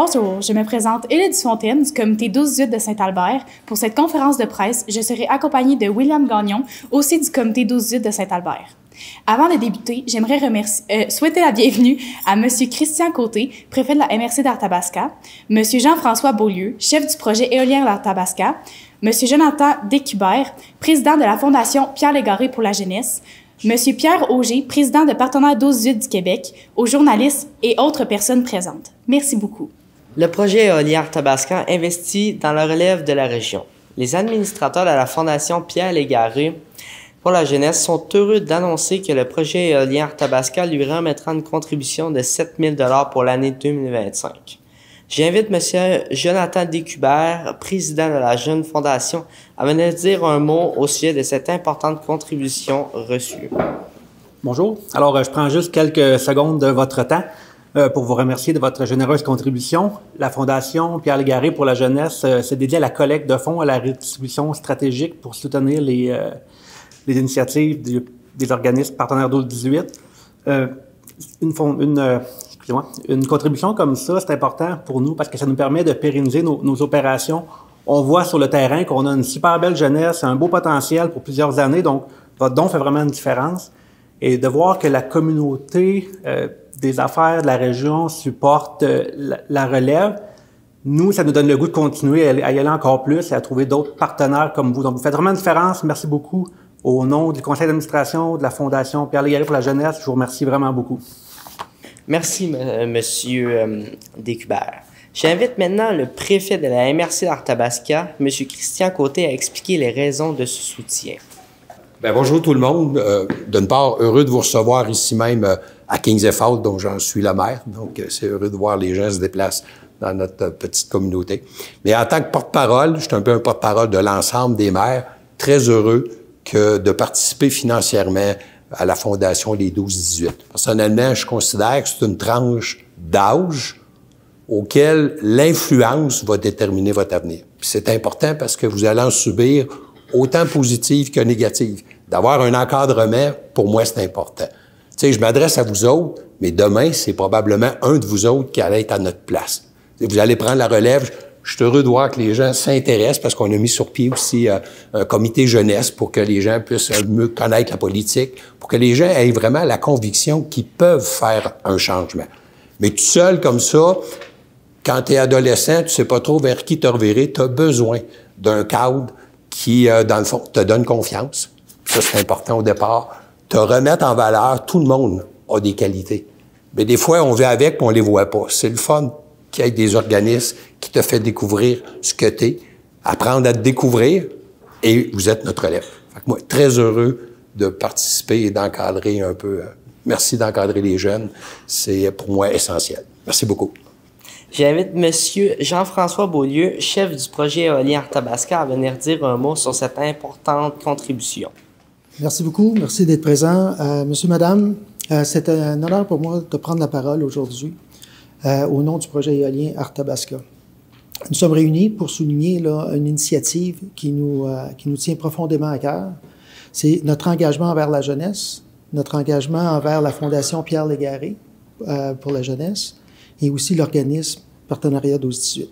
Bonjour, je me présente Élide Dufontaine du comité 12-18 de Saint-Albert. Pour cette conférence de presse, je serai accompagnée de William Gagnon, aussi du comité 12-18 de Saint-Albert. Avant de débuter, j'aimerais souhaiter la bienvenue à M. Christian Côté, préfet de la MRC d'Arthabasca, M. Jean-François Beaulieu, chef du projet éolien d'Arthabasca, M. Jonathan Descubert, président de la Fondation Pierre Légaré pour la jeunesse, M. Pierre Auger, président de Partenaires 12-18 du Québec, aux journalistes et autres personnes présentes. Merci beaucoup. Le projet éolien Arthabasca investit dans la relève de la région. Les administrateurs de la Fondation Pierre Légaré pour la jeunesse sont heureux d'annoncer que le projet éolien Arthabasca lui remettra une contribution de 7 000 $ pour l'année 2025. J'invite M. Jonathan Descubert, président de la Jeune Fondation, à venir dire un mot au sujet de cette importante contribution reçue. Bonjour. Alors, je prends juste quelques secondes de votre temps pour vous remercier de votre généreuse contribution. La Fondation Pierre Légaré pour la jeunesse s'est dédiée à la collecte de fonds, à la redistribution stratégique pour soutenir les initiatives des organismes partenaires 12-18. Une contribution comme ça, c'est important pour nous parce que ça nous permet de pérenniser nos opérations. On voit sur le terrain qu'on a une super belle jeunesse, un beau potentiel pour plusieurs années, donc votre don fait vraiment une différence. Et de voir que la communauté des affaires de la région supporte la relève, nous, ça nous donne le goût de continuer à y aller encore plus et à trouver d'autres partenaires comme vous. Donc, vous faites vraiment une différence. Merci beaucoup. Au nom du conseil d'administration de la Fondation Pierre Légaré pour la jeunesse, je vous remercie vraiment beaucoup. Merci, M. Descubert. J'invite maintenant le préfet de la MRC d'Arthabasca, M. Christian Côté, à expliquer les raisons de ce soutien. Bien, bonjour tout le monde. D'une part, heureux de vous recevoir ici même à Kings Effort, dont j'en suis le maire. Donc, c'est heureux de voir les gens se déplacent dans notre petite communauté. Mais en tant que porte-parole, je suis un peu un porte-parole de l'ensemble des maires, très heureux de participer financièrement à la Fondation des 12-18. Personnellement, je considère que c'est une tranche d'âge auquel l'influence va déterminer votre avenir. Puis c'est important parce que vous allez en subir autant positive que négative. D'avoir un encadrement, pour moi, c'est important. Tu sais, je m'adresse à vous autres, mais demain, c'est probablement un de vous autres qui allait être à notre place. Vous allez prendre la relève. Je suis heureux de voir que les gens s'intéressent parce qu'on a mis sur pied aussi un comité jeunesse pour que les gens puissent mieux connaître la politique, pour que les gens aient vraiment la conviction qu'ils peuvent faire un changement. Mais tout seul comme ça, quand tu es adolescent, tu sais pas trop vers qui te revirer, tu as besoin d'un cadre qui, dans le fond, te donne confiance. Ça, c'est important au départ. Te remettre en valeur, tout le monde a des qualités. Mais des fois, on vit avec et on les voit pas. C'est le fun qu'il y ait des organismes qui te fait découvrir ce que tu es, apprendre à te découvrir, et vous êtes notre élève. Fait que moi, très heureux de participer et d'encadrer un peu. Merci d'encadrer les jeunes. C'est pour moi essentiel. Merci beaucoup. J'invite M. Jean-François Beaulieu, chef du projet éolien Arthabasca, à venir dire un mot sur cette importante contribution. Merci beaucoup. Merci d'être présent. Monsieur, Madame, c'est un honneur pour moi de prendre la parole aujourd'hui au nom du projet éolien Arthabasca. Nous sommes réunis pour souligner là, une initiative qui nous tient profondément à cœur. C'est notre engagement envers la jeunesse, notre engagement envers la Fondation Pierre Légaré pour la jeunesse et aussi l'organisme Partenariat 12-18.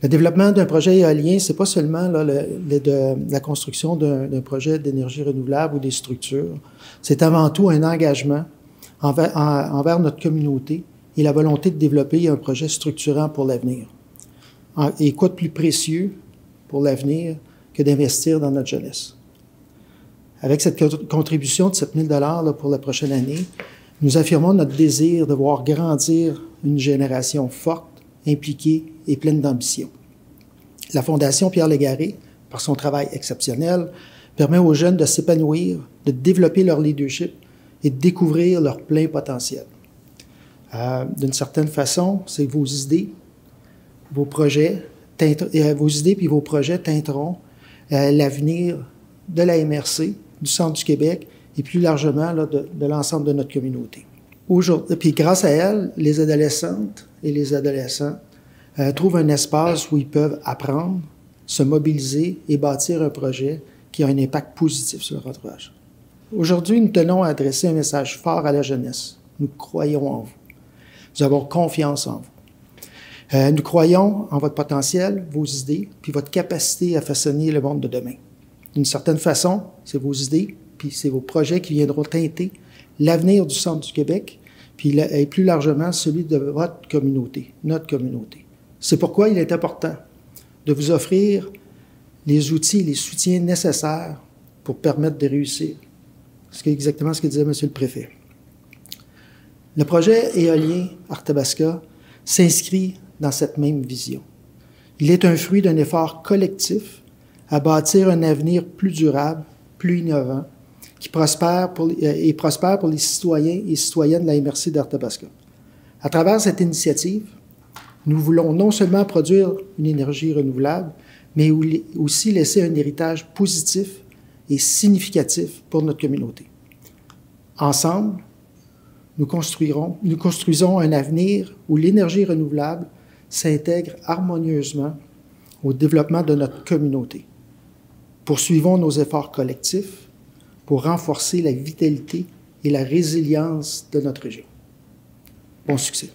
Le développement d'un projet éolien, c'est pas seulement là, la construction d'un projet d'énergie renouvelable ou des structures. C'est avant tout un engagement envers notre communauté et la volonté de développer un projet structurant pour l'avenir. Et quoi de plus précieux pour l'avenir que d'investir dans notre jeunesse? Avec cette contribution de 7 000 $ pour la prochaine année, nous affirmons notre désir de voir grandir une génération forte, impliquée et pleine d'ambition. La Fondation Pierre Légaré, par son travail exceptionnel, permet aux jeunes de s'épanouir, de développer leur leadership et de découvrir leur plein potentiel. D'une certaine façon, c'est vos idées, vos projets, vos idées puis vos projets teinteront l'avenir de la MRC, du Centre du Québec et plus largement là, de l'ensemble de notre communauté. Aujourd'hui, puis grâce à elles, les adolescentes et les adolescents trouvent un espace où ils peuvent apprendre, se mobiliser et bâtir un projet qui a un impact positif sur leur entourage. Aujourd'hui, nous tenons à adresser un message fort à la jeunesse. Nous croyons en vous. Nous avons confiance en vous. Nous croyons en votre potentiel, vos idées, puis votre capacité à façonner le monde de demain. D'une certaine façon, c'est vos idées, puis c'est vos projets qui viendront teinter l'avenir du Centre du Québec, puis et plus largement celui de votre communauté, notre communauté. C'est pourquoi il est important de vous offrir les outils et les soutiens nécessaires pour permettre de réussir. C'est exactement ce que disait M. le Préfet. Le projet éolien Arthabasca s'inscrit dans cette même vision. Il est un fruit d'un effort collectif à bâtir un avenir plus durable, plus innovant, qui prospère pour les citoyens et citoyennes de la MRC d'Arthabasca. À travers cette initiative, nous voulons non seulement produire une énergie renouvelable, mais aussi laisser un héritage positif et significatif pour notre communauté. Ensemble, nous construisons un avenir où l'énergie renouvelable s'intègre harmonieusement au développement de notre communauté. Poursuivons nos efforts collectifs pour renforcer la vitalité et la résilience de notre région. Bon succès.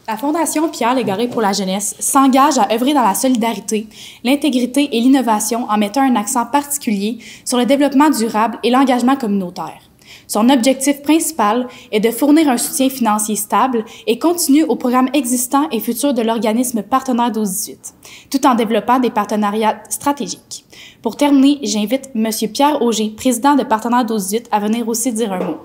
La Fondation Pierre Légaré pour la jeunesse s'engage à œuvrer dans la solidarité, l'intégrité et l'innovation en mettant un accent particulier sur le développement durable et l'engagement communautaire. Son objectif principal est de fournir un soutien financier stable et continu aux programmes existants et futurs de l'organisme partenaire 12-18, tout en développant des partenariats stratégiques. Pour terminer, j'invite M. Pierre Auger, président de Partenaire 12-18, à venir aussi dire un mot.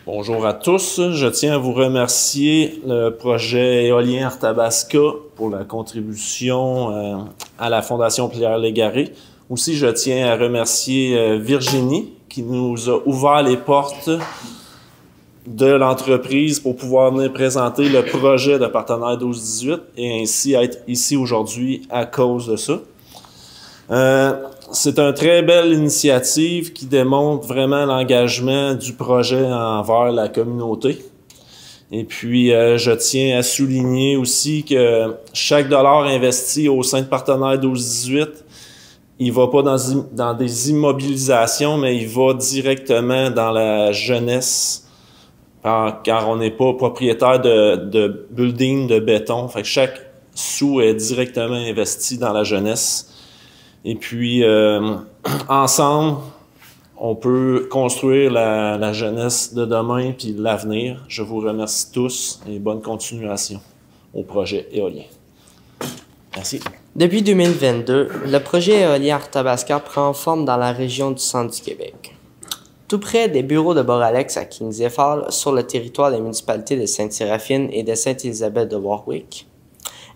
Bonjour à tous. Je tiens à vous remercier le projet éolien Arthabasca pour la contribution à la Fondation Pierre Légaré. Aussi, je tiens à remercier Virginie qui nous a ouvert les portes de l'entreprise pour pouvoir venir présenter le projet de Partenaire 12-18 et ainsi être ici aujourd'hui à cause de ça. C'est une très belle initiative qui démontre vraiment l'engagement du projet envers la communauté. Et puis, je tiens à souligner aussi que chaque dollar investi au sein de Partenaire 12-18, il va pas dans des immobilisations, mais il va directement dans la jeunesse, car on n'est pas propriétaire de building de béton. Fait que chaque sou est directement investi dans la jeunesse. Et puis, ensemble, on peut construire la jeunesse de demain puis l'avenir. Je vous remercie tous et bonne continuation au projet éolien. Merci. Depuis 2022, le projet éolien Arthabasca prend forme dans la région du centre du Québec. Tout près des bureaux de Boralex à Kings Falls, sur le territoire des municipalités de Sainte-Séraphine et de Sainte-Élisabeth de Warwick,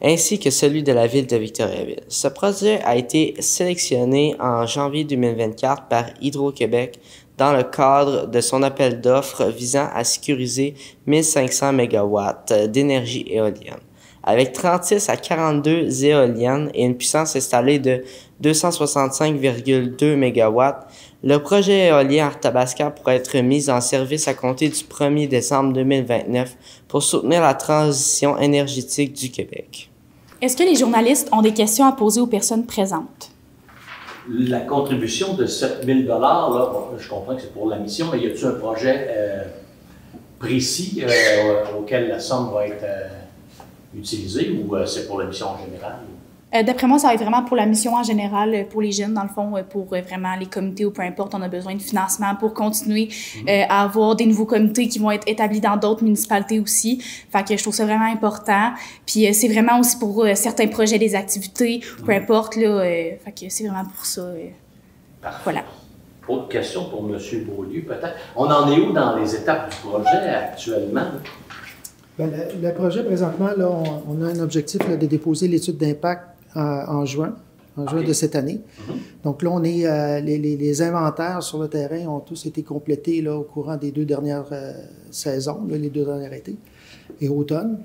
ainsi que celui de la ville de Victoriaville. Ce projet a été sélectionné en janvier 2024 par Hydro-Québec dans le cadre de son appel d'offres visant à sécuriser 1500 MW d'énergie éolienne. Avec 36 à 42 éoliennes et une puissance installée de 265,2 MW, le projet éolien Arthabasca pourrait être mis en service à compter du 1er décembre 2029 pour soutenir la transition énergétique du Québec. Est-ce que les journalistes ont des questions à poser aux personnes présentes? La contribution de 7 000 $, là, bon, je comprends que c'est pour la mission, mais y a-t-il un projet précis auquel la somme va être utilisée ou c'est pour la mission en général? D'après moi, ça va être vraiment pour la mission en général, pour les jeunes, dans le fond, pour vraiment les comités ou peu importe, on a besoin de financement pour continuer à avoir des nouveaux comités qui vont être établis dans d'autres municipalités aussi. Fait que je trouve ça vraiment important. Puis c'est vraiment aussi pour certains projets, des activités, peu importe, là. Fait que c'est vraiment pour ça. Voilà. Autre question pour M. Beaulieu, peut-être. On en est où dans les étapes du projet actuellement? Bien, le projet, présentement, là, on a un objectif là, de déposer l'étude d'impact en juin de cette année. Donc là, on est les inventaires sur le terrain ont tous été complétés là, au courant des 2 dernières saisons, là, les 2 derniers étés et automne.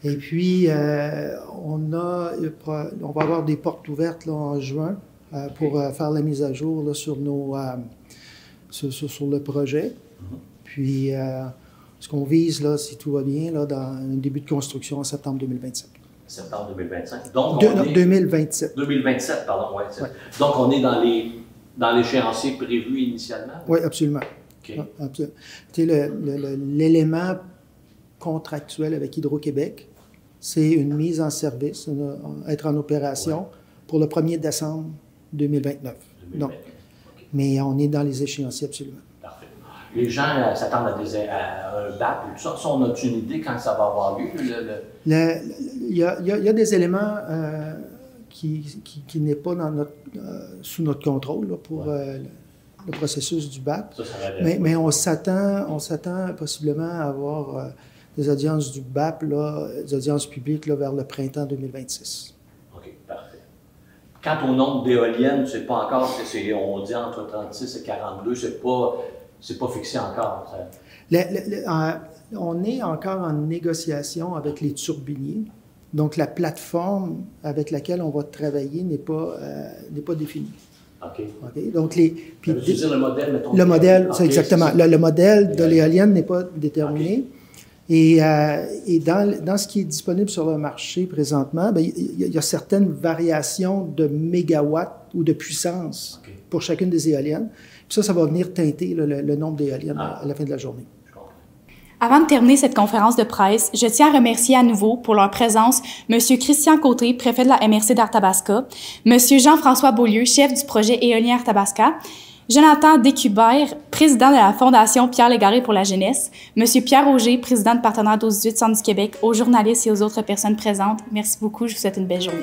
Et puis, on va avoir des portes ouvertes là, en juin pour faire la mise à jour là, sur le projet. Puis, ce qu'on vise, là, si tout va bien, là, dans un début de construction en septembre 2025. Septembre 2025. Donc, 2027. 2027, pardon, ouais. Donc, on est dans l'échéancier prévu initialement? Oui, absolument. OK. Ouais, absolument. Tu sais, l'élément contractuel avec Hydro-Québec, c'est une mise en service, être en opération pour le 1er décembre 2029. Donc, mais on est dans les échéanciers absolument. Parfait. Les gens s'attendent à un BAP et tout ça. Ça, on a-tu une idée quand ça va avoir lieu? Il y a des éléments qui n'est pas sous notre contrôle là, pour le processus du BAP. Mais on s'attend possiblement à avoir des audiences du BAP, là, des audiences publiques là, vers le printemps 2026. OK, parfait. Quant au nombre d'éoliennes, c'est pas encore, on dit entre 36 et 42, c'est pas fixé encore. On est encore en négociation avec les turbiniers. Donc, la plateforme avec laquelle on va travailler n'est pas définie. OK. Okay? Donc, tu veux dire le modèle, mettons? Le modèle, c'est exactement. Le modèle de l'éolienne n'est pas déterminé. Okay. Et dans ce qui est disponible sur le marché présentement, il y a certaines variations de mégawatts ou de puissance pour chacune des éoliennes. Puis ça va venir teinter le nombre d'éoliennes à la fin de la journée. Avant de terminer cette conférence de presse, je tiens à remercier à nouveau pour leur présence M. Christian Côté, préfet de la MRC d'Arthabasca, M. Jean-François Beaulieu, chef du projet éolien Arthabasca, Jonathan Descubert, président de la Fondation Pierre Légaré pour la jeunesse, M. Pierre Auger, président de Partenaire 12-18 Centre du Québec, aux journalistes et aux autres personnes présentes. Merci beaucoup, je vous souhaite une belle journée.